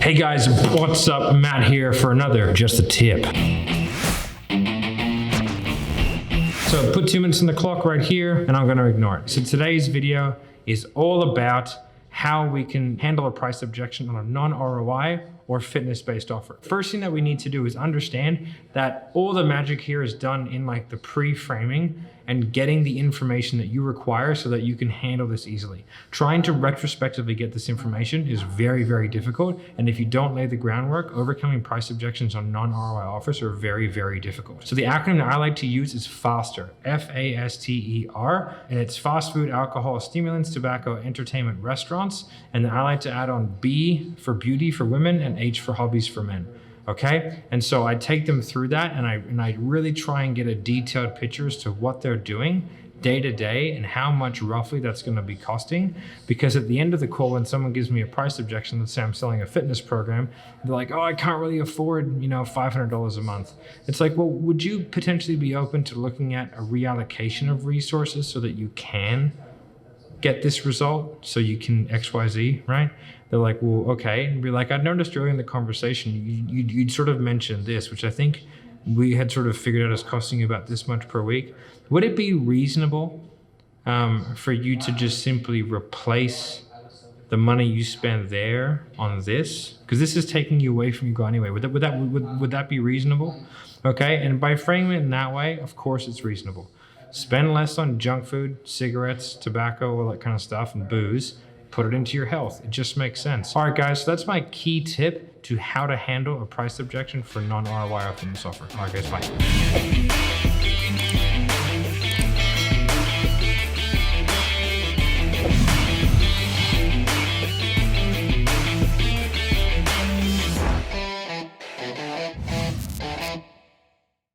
Hey guys, what's up? Matt here for another Just a Tip. So put 2 minutes on the clock right here and I'm gonna ignore it. So today's video is all about how we can handle a price objection on a non-ROI or fitness-based offer. First thing that we need to do is understand that all the magic here is done in like the pre-framing and getting the information that you require so that you can handle this easily. Trying to retrospectively get this information is very, very difficult. And if you don't lay the groundwork, overcoming price objections on non-ROI offers are very, very difficult. So the acronym that I like to use is FASTER, F-A-S-T-E-R, and it's fast food, alcohol, stimulants, tobacco, entertainment, restaurants. And then I like to add on B for beauty for women and H for hobbies for men. Okay, and so I take them through that and I really try and get a detailed picture as to what they're doing day to day and how much roughly that's going to be costing. Because at the end of the call, when someone gives me a price objection, let's say I'm selling a fitness program, they're like, oh, I can't really afford, $500 a month. It's like, well, would you potentially be open to looking at a reallocation of resources so that you can get this result, so you can XYZ, right? They're like, well, okay. And be like, I noticed earlier in the conversation, you'd sort of mentioned this, which I think we had sort of figured out as costing you about this much per week. Would it be reasonable for you to just simply replace the money you spend there on this? Because this is taking you away from your goal anyway. Would that be reasonable? Okay, and by framing it in that way, of course it's reasonable. Spend less on junk food, cigarettes, tobacco, all that kind of stuff, and booze. Put it into your health. It just makes sense. All right, guys, so that's my key tip to how to handle a price objection for non-ROI fitness offer. All right, guys, bye.